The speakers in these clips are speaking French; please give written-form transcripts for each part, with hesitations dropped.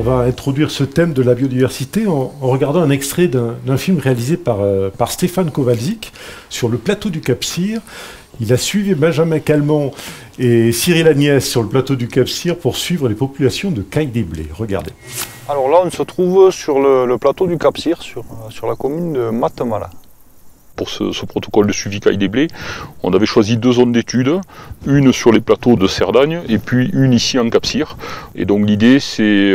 va introduire ce thème de la biodiversité en regardant un extrait d'un film réalisé par Stéphane Kowalczyk sur le plateau du Cap-Cyr. Il a suivi Benjamin Calment et Cyril Agnès sur le plateau du Cap-Cyr pour suivre les populations de caille des blés. Regardez. Alors là, on se trouve sur le plateau du Cap-Cyr, sur la commune de Matemala. Pour ce protocole de suivi caille des blés, on avait choisi 2 zones d'études, une sur les plateaux de Cerdagne et puis une ici en Cap-Cyr. Et donc l'idée c'est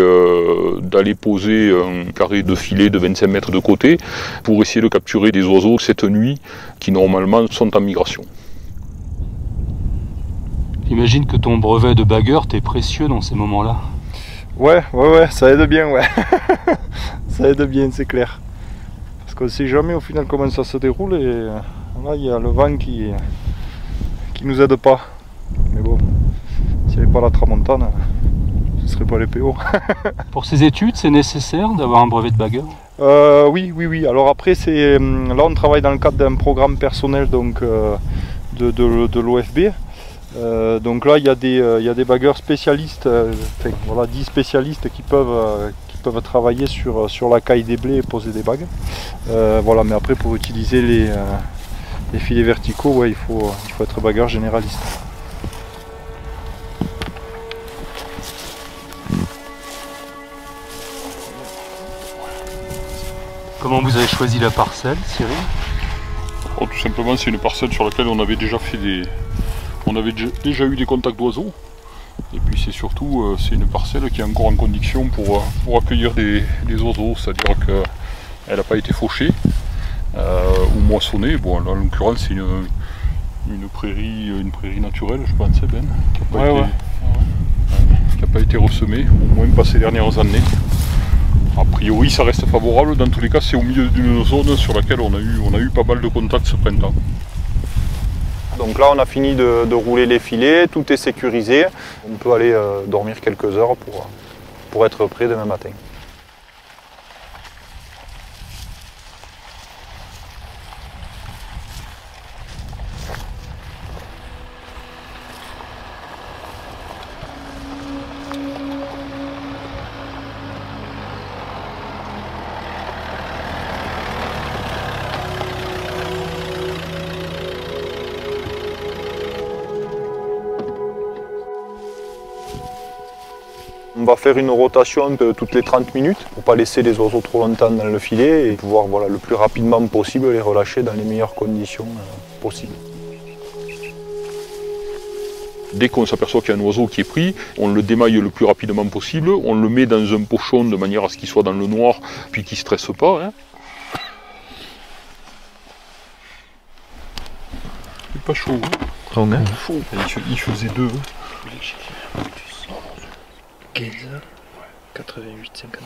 d'aller poser un carré de filet de 25 mètres de côté pour essayer de capturer des oiseaux cette nuit qui normalement sont en migration. J'imagine que ton brevet de bagueur t'est précieux dans ces moments-là. Ouais, ça aide bien, ouais. Ça aide bien, c'est clair. Parce qu'on ne sait jamais au final comment ça se déroule et là il y a le vent qui nous aide pas. Mais bon, s'il n'y avait pas la tramontane, ce ne serait pas les PO. Pour ces études, c'est nécessaire d'avoir un brevet de bagueur? Oui. Alors après, là on travaille dans le cadre d'un programme personnel donc, de l'OFB. Donc là il y a des bagueurs spécialistes, voilà, 10 spécialistes qui peuvent travailler sur la caille des blés et poser des bagues. Voilà, mais après pour utiliser les filets verticaux, ouais, il faut être bagueur généraliste. Comment vous avez choisi la parcelle, Cyril? Oh, tout simplement, c'est une parcelle sur laquelle on avait déjà fait déjà eu des contacts d'oiseaux. Et puis c'est surtout c'est une parcelle qui est encore en condition pour accueillir des oiseaux, c'est-à-dire qu'elle n'a pas été fauchée ou moissonnée. Bon, là, en l'occurrence c'est une prairie naturelle, je pense, Ben, qui n'a pas été ressemée, au moins pas ces dernières années. A priori ça reste favorable, dans tous les cas c'est au milieu d'une zone sur laquelle on a eu pas mal de contacts ce printemps. Donc là on a fini de rouler les filets, tout est sécurisé. On peut aller dormir quelques heures pour être prêt demain matin. On va faire une rotation de toutes les 30 minutes pour ne pas laisser les oiseaux trop longtemps dans le filet et pouvoir le plus rapidement possible les relâcher dans les meilleures conditions possibles. Dès qu'on s'aperçoit qu'il y a un oiseau qui est pris, on le démaille le plus rapidement possible, on le met dans un pochon de manière à ce qu'il soit dans le noir puis qu'il ne stresse pas. Hein. Il n'est pas chaud. Hein. Chaud. Il faisait 2. 15, 88, 51.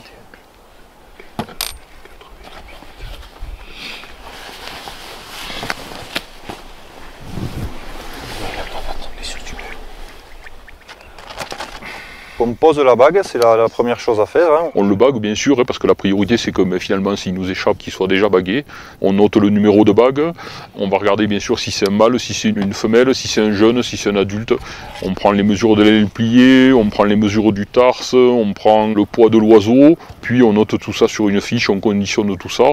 On pose la bague, c'est la première chose à faire. Hein. On le bague bien sûr, hein, parce que la priorité c'est que finalement s'il nous échappe qu'il soit déjà bagué. On note le numéro de bague, on va regarder bien sûr si c'est un mâle, si c'est une femelle, si c'est un jeune, si c'est un adulte. On prend les mesures de l'aile pliée, on prend les mesures du tarse, on prend le poids de l'oiseau, puis on note tout ça sur une fiche, on conditionne tout ça.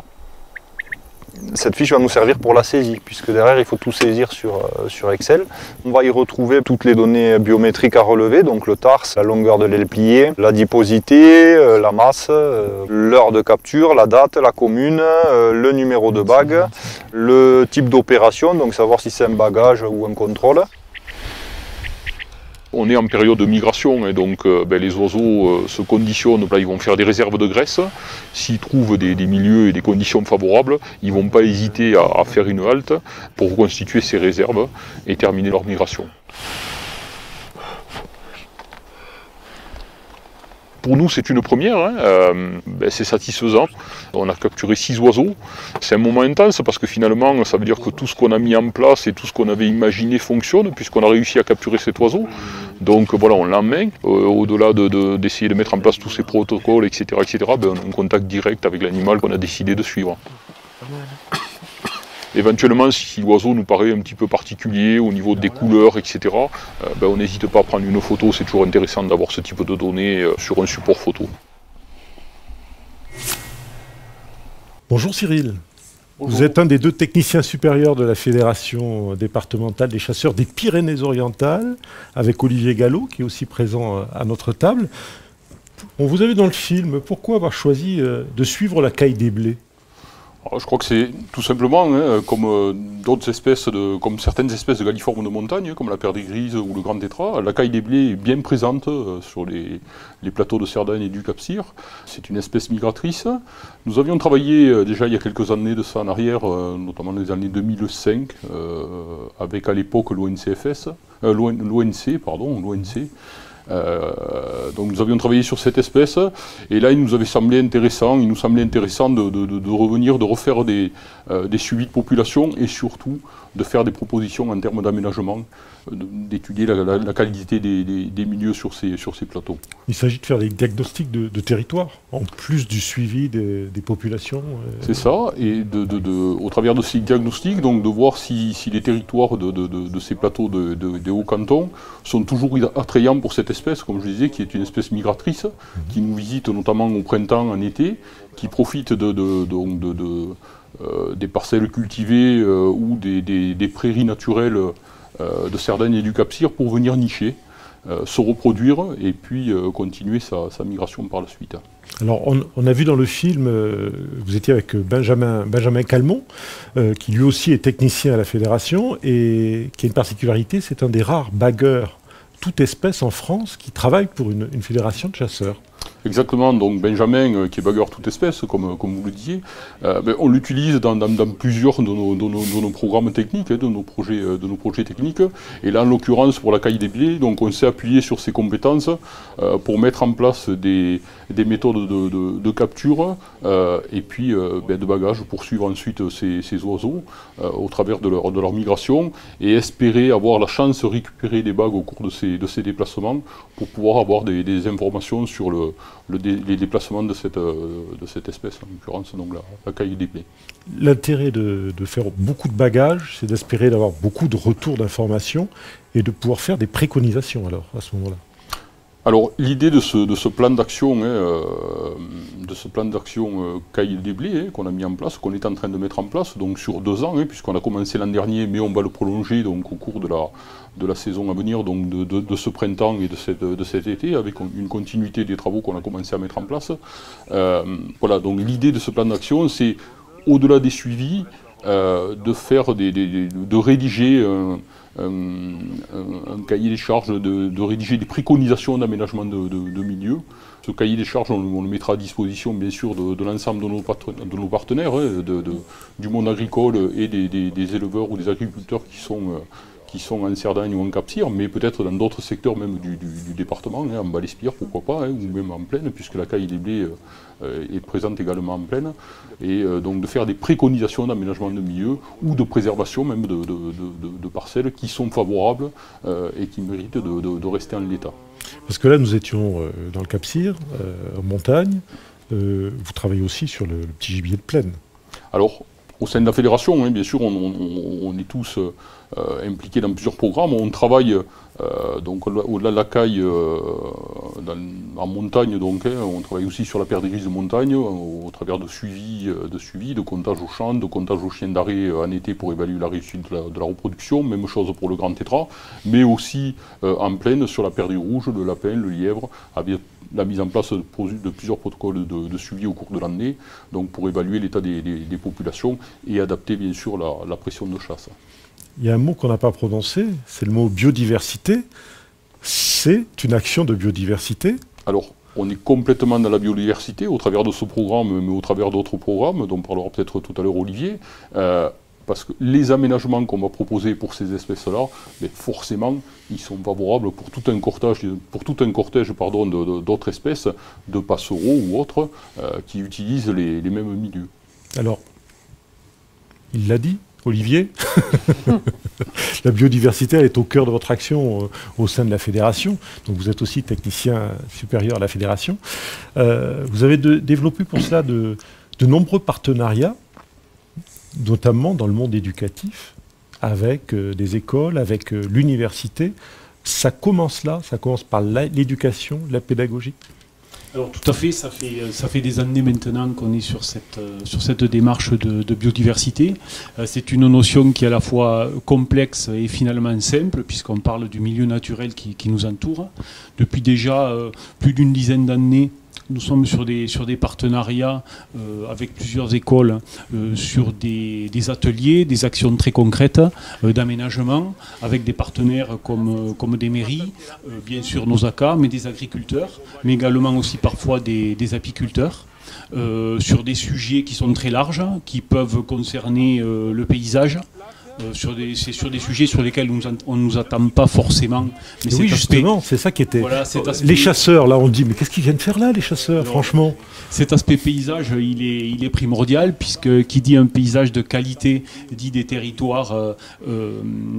Cette fiche va nous servir pour la saisie, puisque derrière il faut tout saisir sur Excel. On va y retrouver toutes les données biométriques à relever, donc le tarse, la longueur de l'aile pliée, l'adiposité, la masse, l'heure de capture, la date, la commune, le numéro de bague, le type d'opération, donc savoir si c'est un bagage ou un contrôle. On est en période de migration, et donc les oiseaux se conditionnent, là, ils vont faire des réserves de graisse. S'ils trouvent des milieux et des conditions favorables, ils ne vont pas hésiter à faire une halte pour reconstituer ces réserves et terminer leur migration. Pour nous, c'est une première, hein. C'est satisfaisant. On a capturé 6 oiseaux. C'est un moment intense parce que finalement, ça veut dire que tout ce qu'on a mis en place et tout ce qu'on avait imaginé fonctionne puisqu'on a réussi à capturer cet oiseau. Donc voilà, on l'a en main. Au-delà d'essayer de mettre en place tous ces protocoles, etc., on a un contact direct avec l'animal qu'on a décidé de suivre. Éventuellement, si l'oiseau nous paraît un petit peu particulier au niveau des couleurs, etc., on n'hésite pas à prendre une photo. C'est toujours intéressant d'avoir ce type de données sur un support photo. Bonjour Cyril. Bonjour. Vous êtes un des 2 techniciens supérieurs de la Fédération départementale des chasseurs des Pyrénées-Orientales, avec Olivier Gallo, qui est aussi présent à notre table. On vous a vu dans le film, pourquoi avoir choisi de suivre la caille des blés? Alors, je crois que c'est tout simplement, comme d'autres espèces, comme certaines espèces de galliformes de montagne, comme la perdrix grise ou le grand tétras, la caille des blés est bien présente sur les plateaux de Cerdagne et du Cap-Cyr. C'est une espèce migratrice. Nous avions travaillé déjà il y a quelques années de ça en arrière, notamment dans les années 2005, avec à l'époque l'ONC. Donc nous avions travaillé sur cette espèce et là il nous semblait intéressant de revenir, de refaire des suivis de population et surtout de faire des propositions en termes d'aménagement, d'étudier la qualité des milieux sur ces plateaux. Il s'agit de faire des diagnostics de territoire, en plus du suivi des populations. C'est ça, et au travers de ces diagnostics, donc de voir si les territoires de ces plateaux des hauts-cantons sont toujours attrayants pour cette espèce, comme je disais, qui est une espèce migratrice, qui nous visite notamment au printemps, en été, qui profite des parcelles cultivées ou des prairies naturelles de Cerdagne et du Cap-Cyr pour venir nicher, se reproduire et puis continuer sa migration par la suite. Alors on a vu dans le film, vous étiez avec Benjamin Calmont, qui lui aussi est technicien à la Fédération et qui a une particularité, c'est un des rares bagueurs toute espèce en France qui travaille pour une fédération de chasseurs. Exactement, donc Benjamin, qui est bagueur toute espèce, comme vous le disiez, on l'utilise dans plusieurs de nos programmes techniques, de nos projets techniques. Et là, en l'occurrence, pour la caille des blés, donc on s'est appuyé sur ses compétences pour mettre en place des méthodes de capture et puis de bagage pour suivre ensuite ces oiseaux au travers de leur migration et espérer avoir la chance de récupérer des bagues au cours de ces déplacements pour pouvoir avoir des informations sur les déplacements de cette espèce, en l'occurrence donc la caille des blés. L'intérêt de faire beaucoup de bagages, c'est d'espérer d'avoir beaucoup de retours d'informations et de pouvoir faire des préconisations alors, à ce moment-là. Alors l'idée de ce plan d'action, caille des blés qu'on a mis en place, qu'on est en train de mettre en place, donc sur 2 ans, puisqu'on a commencé l'an dernier, mais on va le prolonger donc au cours de la saison à venir, donc de ce printemps et de cet été, avec une continuité des travaux qu'on a commencé à mettre en place. Voilà, donc l'idée de ce plan d'action, c'est au-delà des suivis, de rédiger un cahier des charges, de rédiger des préconisations d'aménagement de milieu. Ce cahier des charges, on le mettra à disposition bien sûr de l'ensemble de nos partenaires, du monde agricole et des éleveurs ou des agriculteurs qui sont en Cerdagne ou en Cap-Cyr, mais peut-être dans d'autres secteurs même du département, en Val-Espire, pourquoi pas, ou même en plaine, puisque la caille des blés est présente également en plaine, et donc de faire des préconisations d'aménagement de milieu ou de préservation même de parcelles qui sont favorables et qui méritent de rester en l'état. Parce que là, nous étions dans le Cap-Cyr, en montagne. Vous travaillez aussi sur le petit gibier de plaine. Alors, au sein de la fédération, bien sûr, on est tous impliqués dans plusieurs programmes. On travaille donc au-delà de la caille en montagne, donc, on travaille aussi sur la perdrix grise de montagne au travers de suivi, de comptage au champ, de comptage aux chiens d'arrêt en été pour évaluer la réussite de la reproduction. Même chose pour le grand tétras, mais aussi en plaine sur la perdrix rouge, le lapin, le lièvre, avec la mise en place de plusieurs protocoles de suivi au cours de l'année, donc pour évaluer l'état des populations et adapter bien sûr la pression de chasse. Il y a un mot qu'on n'a pas prononcé, c'est le mot biodiversité. C'est une action de biodiversité. Alors, on est complètement dans la biodiversité au travers de ce programme, mais au travers d'autres programmes, dont parlera peut-être tout à l'heure Olivier, parce que les aménagements qu'on va proposer pour ces espèces-là, forcément, ils sont favorables pour tout un cortège d'autres espèces, de passereaux ou autres, qui utilisent les mêmes milieux. Alors, il l'a dit, Olivier, la biodiversité elle est au cœur de votre action au sein de la fédération. Donc vous êtes aussi technicien supérieur à la fédération. Vous avez développé pour cela de nombreux partenariats, notamment dans le monde éducatif, avec des écoles, avec l'université. Ça commence là, ça commence par l'éducation, la pédagogie. Alors tout à fait, ça fait des années maintenant qu'on est sur cette démarche de biodiversité. C'est une notion qui est à la fois complexe et finalement simple, puisqu'on parle du milieu naturel qui nous entoure. Depuis déjà plus d'une dizaine d'années, nous sommes sur des partenariats avec plusieurs écoles, sur des ateliers, des actions très concrètes d'aménagement, avec des partenaires comme des mairies, bien sûr nos ACA, mais des agriculteurs, mais également aussi parfois des apiculteurs. Sur des sujets qui sont très larges, qui peuvent concerner le paysage. C'est sur des sujets sur lesquels on ne nous attend pas forcément. Mais oui, justement, c'est ça qui était... Voilà, les chasseurs, là, on dit, mais qu'est-ce qu'ils viennent faire là, les chasseurs, franchement? Cet aspect paysage, il est primordial, puisque qui dit un paysage de qualité, dit des territoires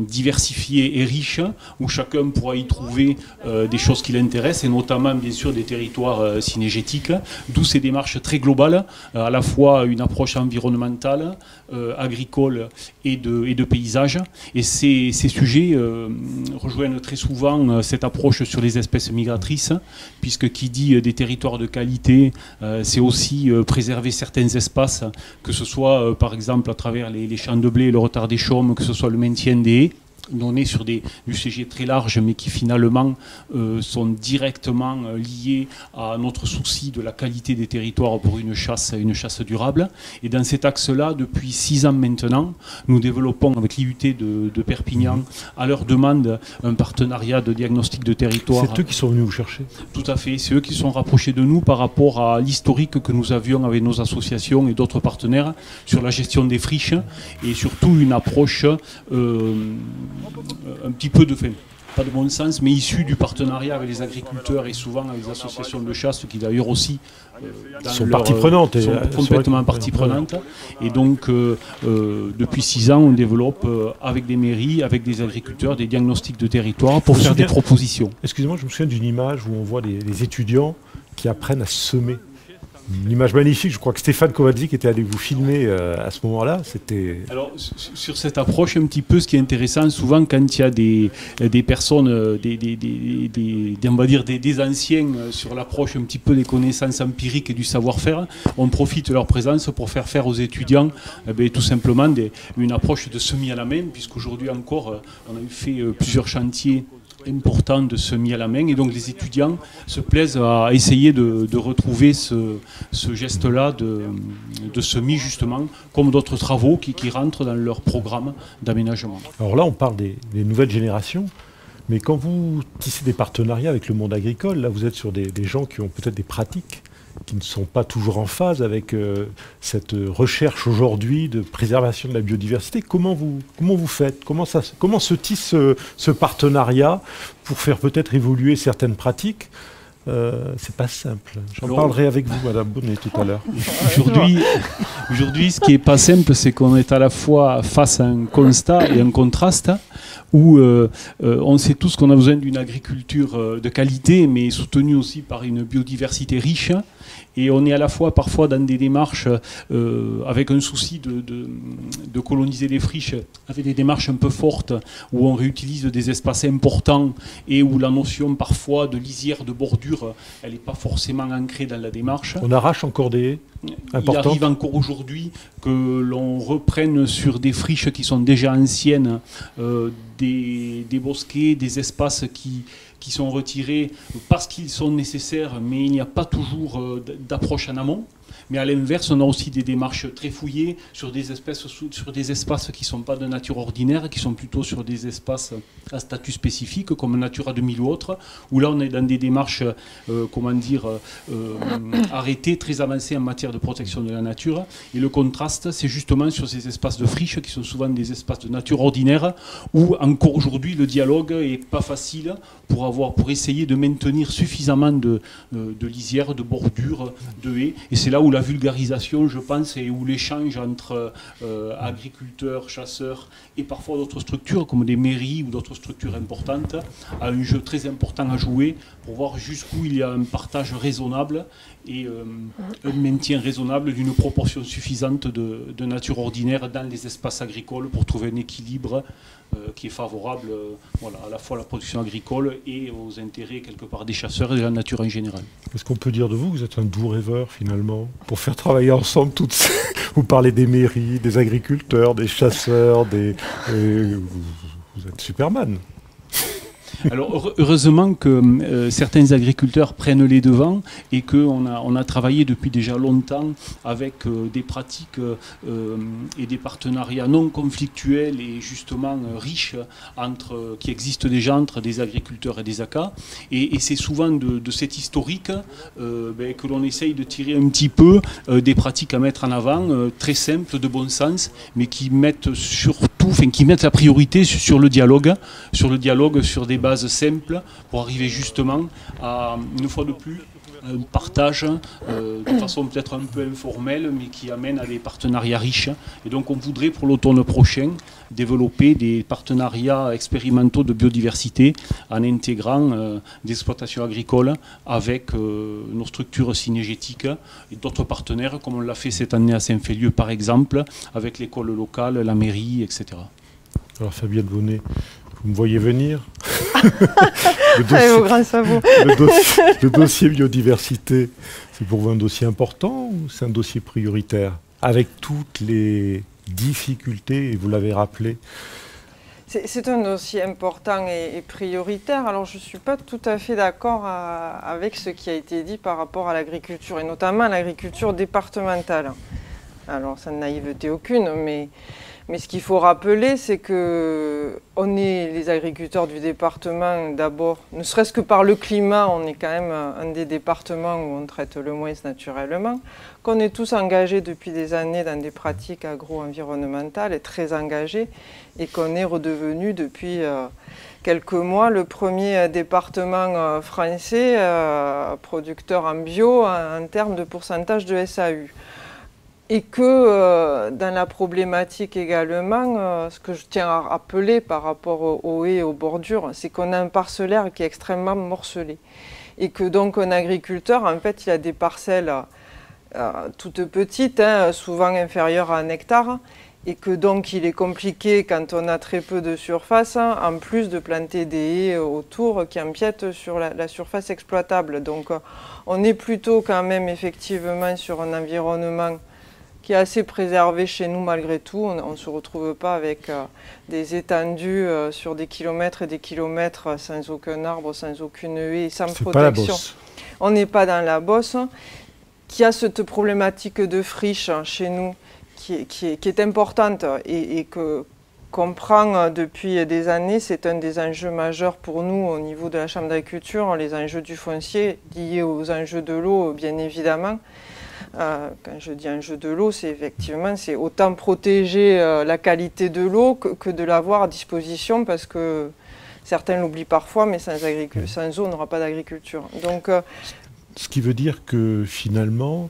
diversifiés et riches, où chacun pourra y trouver des choses qui l'intéressent, et notamment, bien sûr, des territoires synégétiques, d'où ces démarches très globales, à la fois une approche environnementale, agricole et de paysage. Et ces sujets rejoignent très souvent cette approche sur les espèces migratrices, puisque qui dit des territoires de qualité, c'est aussi préserver certains espaces, que ce soit par exemple à travers les champs de blé, le retard des chaumes, que ce soit le maintien des haies. On est sur du sujet très large, mais qui finalement sont directement liés à notre souci de la qualité des territoires pour une chasse durable. Et dans cet axe-là, depuis 6 ans maintenant, nous développons avec l'IUT de Perpignan, à leur demande, un partenariat de diagnostic de territoire. C'est eux qui sont venus vous chercher? Tout à fait, c'est eux qui sont rapprochés de nous par rapport à l'historique que nous avions avec nos associations et d'autres partenaires sur la gestion des friches, et surtout une approche un petit peu pas de bon sens, mais issu du partenariat avec les agriculteurs et souvent avec les associations de chasse, qui d'ailleurs aussi sont partie prenante. Sont complètement partie prenante. Et donc, depuis 6 ans, on développe avec des mairies, avec des agriculteurs, des diagnostics de territoire pour faire des propositions. Excusez-moi, je me souviens d'une image où on voit les étudiants qui apprennent à semer. Une image magnifique, je crois que Stéphane Kowalczyk était allé vous filmer à ce moment-là. Alors, sur cette approche, un petit peu, ce qui est intéressant, souvent quand il y a des personnes, on va dire des anciens sur l'approche un petit peu des connaissances empiriques et du savoir-faire, on profite de leur présence pour faire aux étudiants tout simplement une approche de semis à la main, puisqu'aujourd'hui encore, on a fait plusieurs chantiers important de semis à la main, et donc les étudiants se plaisent à essayer de retrouver ce geste-là de semis, justement, comme d'autres travaux qui rentrent dans leur programme d'aménagement. Alors là, on parle des nouvelles générations, mais quand vous tissez des partenariats avec le monde agricole, là vous êtes sur des gens qui ont peut-être des pratiques qui ne sont pas toujours en phase avec cette recherche aujourd'hui de préservation de la biodiversité. Comment vous faites? Comment se tisse ce partenariat pour faire peut-être évoluer certaines pratiques? C'est pas simple. J'en parlerai avec vous, Madame Bonnet, tout à l'heure. Aujourd'hui, ce qui est pas simple, c'est qu'on est à la fois face à un constat et un contraste, où on sait tous qu'on a besoin d'une agriculture de qualité, mais soutenue aussi par une biodiversité riche. Et on est à la fois parfois dans des démarches avec un souci de coloniser les friches, avec des démarches un peu fortes, où on réutilise des espaces importants et où la notion parfois de lisière, de bordure, elle n'est pas forcément ancrée dans la démarche. On arrache encore des importantes. Il arrive encore aujourd'hui que l'on reprenne sur des friches qui sont déjà anciennes des bosquets, des espaces qui sont retirés parce qu'ils sont nécessaires, mais il n'y a pas toujours d'approche en amont. Mais à l'inverse, on a aussi des démarches très fouillées sur des espaces qui ne sont pas de nature ordinaire, qui sont plutôt sur des espaces à statut spécifique, comme Natura 2000 ou autres, où là on est dans des démarches, arrêtées, très avancées en matière de protection de la nature. Et le contraste, c'est justement sur ces espaces de friches, qui sont souvent des espaces de nature ordinaire, où encore aujourd'hui le dialogue n'est pas facile pour essayer de maintenir suffisamment de lisières, de bordures, de haies. Et c'est là là où la vulgarisation, je pense, et où l'échange entre agriculteurs, chasseurs et parfois d'autres structures comme des mairies ou d'autres structures importantes a un jeu très important à jouer pour voir jusqu'où il y a un partage raisonnable et un maintien raisonnable d'une proportion suffisante de nature ordinaire dans les espaces agricoles pour trouver un équilibre qui est favorable voilà, à la fois à la production agricole et aux intérêts quelque part des chasseurs et de la nature en général. Est-ce qu'on peut dire de vous que vous êtes un doux rêveur finalement pour faire travailler ensemble toutes ces... Vous parlez des mairies, des agriculteurs, des chasseurs, vous êtes Superman. Alors heureusement que certains agriculteurs prennent les devants et qu'on a travaillé depuis déjà longtemps avec des pratiques et des partenariats non conflictuels et justement riches qui existent déjà entre des agriculteurs et des ACA. Et c'est souvent de cet historique que l'on essaye de tirer un petit peu des pratiques à mettre en avant, très simples, de bon sens, mais qui mettent qui mettent la priorité sur le dialogue, sur des bases simples, pour arriver justement à, une fois de plus, un partage de façon peut-être un peu informelle, mais qui amène à des partenariats riches. Et donc on voudrait pour l'automne prochain développer des partenariats expérimentaux de biodiversité en intégrant des exploitations agricoles avec nos structures synégétiques et d'autres partenaires, comme on l'a fait cette année à Saint-Féliu par exemple, avec l'école locale, la mairie, etc. Alors Fabienne Bonnet, vous me voyez venir. Le dossier biodiversité, c'est pour vous un dossier important ou c'est un dossier prioritaire avec toutes les difficultés, et vous l'avez rappelé? C'est un dossier important et prioritaire. Alors je ne suis pas tout à fait d'accord avec ce qui a été dit par rapport à l'agriculture, et notamment à l'agriculture départementale. Alors sans naïveté aucune, mais ce qu'il faut rappeler, c'est qu'on est les agriculteurs du département d'abord, ne serait-ce que par le climat, on est quand même un des départements où on traite le moins naturellement, qu'on est tous engagés depuis des années dans des pratiques agro-environnementales et très engagés, et qu'on est redevenu depuis quelques mois le premier département français producteur en bio en termes de pourcentage de SAU. Et que dans la problématique également, ce que je tiens à rappeler par rapport aux haies et aux bordures, c'est qu'on a un parcellaire qui est extrêmement morcelé. Et que donc un agriculteur, en fait, il a des parcelles toutes petites, souvent inférieures à 1 hectare, et que donc il est compliqué quand on a très peu de surface, en plus de planter des haies autour qui empiètent sur la surface exploitable. Donc on est plutôt quand même effectivement sur un environnement qui est assez préservé chez nous malgré tout. On ne se retrouve pas avec des étendues sur des kilomètres et des kilomètres sans aucun arbre, sans aucune haie, sans protection. Pas la Beauce. On n'est pas dans la Beauce, qui a cette problématique de friche chez nous qui est importante et qu'on prend depuis des années. C'est un des enjeux majeurs pour nous au niveau de la Chambre d'agriculture, les enjeux du foncier liés aux enjeux de l'eau bien évidemment. Quand je dis enjeu de l'eau, c'est effectivement autant protéger la qualité de l'eau que de l'avoir à disposition, parce que certains l'oublient parfois, mais sans eau, on n'aura pas d'agriculture. Donc, ce qui veut dire que finalement,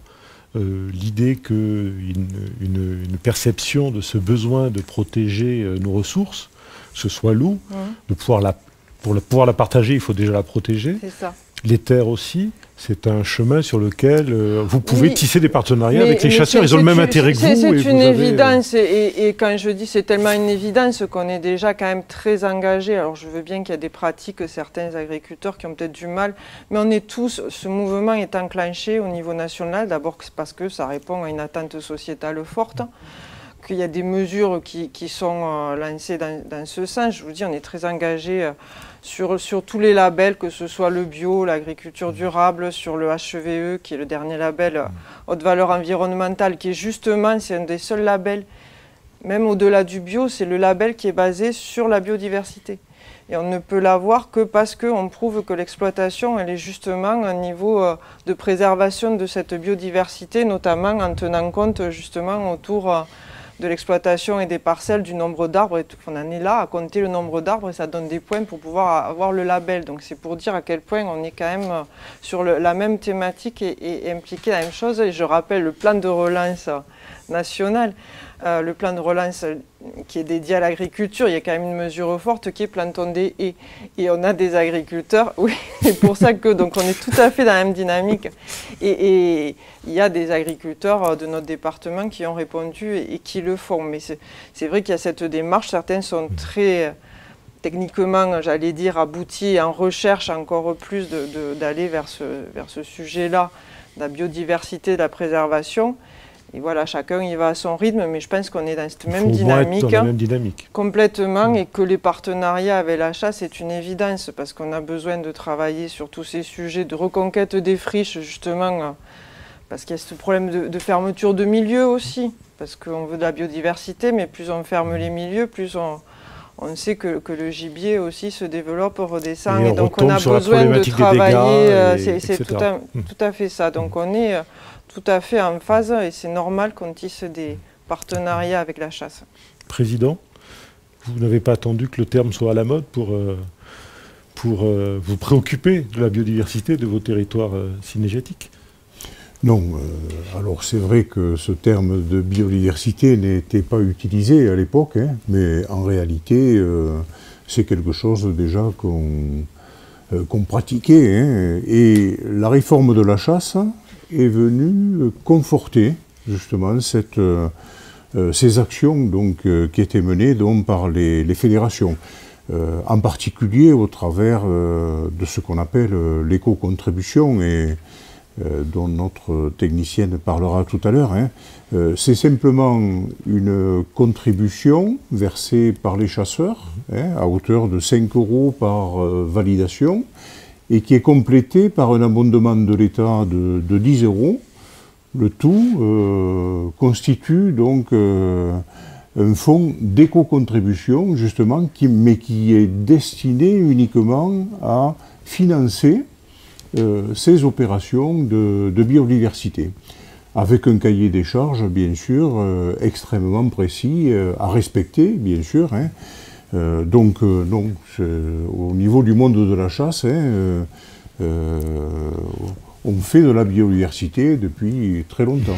l'idée qu'une perception de ce besoin de protéger nos ressources, que ce soit l'eau, pour pouvoir la partager, il faut déjà la protéger. C'est ça. Les terres aussi, c'est un chemin sur lequel vous pouvez tisser des partenariats avec les chasseurs. Ils ont le même intérêt que vous. C'est une évidence. Et quand je dis c'est tellement une évidence qu'on est déjà quand même très engagés. Alors je veux bien qu'il y a des pratiques, certains agriculteurs qui ont peut-être du mal, mais on est tous, ce mouvement est enclenché au niveau national, d'abord parce que ça répond à une attente sociétale forte, qu'il y a des mesures qui sont lancées dans ce sens. Je vous dis, on est très engagés sur tous les labels, que ce soit le bio, l'agriculture durable, sur le HVE, qui est le dernier label haute valeur environnementale, qui est justement, c'est un des seuls labels, même au-delà du bio, c'est le label qui est basé sur la biodiversité. Et on ne peut l'avoir que parce qu'on prouve que l'exploitation, elle est justement à un niveau de préservation de cette biodiversité, notamment en tenant compte justement autour de l'exploitation et des parcelles, du nombre d'arbres. On en est là à compter le nombre d'arbres et ça donne des points pour pouvoir avoir le label. Donc c'est pour dire à quel point on est quand même sur la même thématique et impliqué la même chose. Et je rappelle le plan de relance national. Le plan de relance qui est dédié à l'agriculture, il y a quand même une mesure forte qui est planton des haies. Et on a des agriculteurs, oui, c'est pour ça que donc on est tout à fait dans la même dynamique. Et il y a des agriculteurs de notre département qui ont répondu et qui le font. Mais c'est vrai qu'il y a cette démarche, certains sont très techniquement, j'allais dire, aboutis et en recherche encore plus d'aller vers ce sujet-là, de la biodiversité, de la préservation. Et voilà, chacun y va à son rythme, mais je pense qu'on est dans cette même dynamique, complètement, et que les partenariats avec la chasse, c'est une évidence, parce qu'on a besoin de travailler sur tous ces sujets de reconquête des friches, justement, parce qu'il y a ce problème de fermeture de milieux aussi, parce qu'on veut de la biodiversité, mais plus on ferme les milieux, plus on sait que le gibier aussi se développe, redescend, et donc on a besoin de travailler, c'est tout à fait ça, donc on est tout à fait en phase et c'est normal qu'on tisse des partenariats avec la chasse. Président, vous n'avez pas attendu que le terme soit à la mode pour vous préoccuper de la biodiversité de vos territoires cynégétiques? Non, alors c'est vrai que ce terme de biodiversité n'était pas utilisé à l'époque, hein, mais en réalité c'est quelque chose déjà qu'on pratiquait, hein, et la réforme de la chasse est venue conforter justement ces actions donc, qui étaient menées donc, par les fédérations, en particulier au travers de ce qu'on appelle l'éco-contribution et dont notre technicienne parlera tout à l'heure. Hein. C'est simplement une contribution versée par les chasseurs hein, à hauteur de 5 € par validation, et qui est complété par un abondement de l'État de 10 €. Le tout constitue donc un fonds d'éco-contribution, justement, mais qui est destiné uniquement à financer ces opérations de biodiversité, avec un cahier des charges, bien sûr, extrêmement précis, à respecter, bien sûr, hein. Donc, non, au niveau du monde de la chasse, hein, on fait de la biodiversité depuis très longtemps.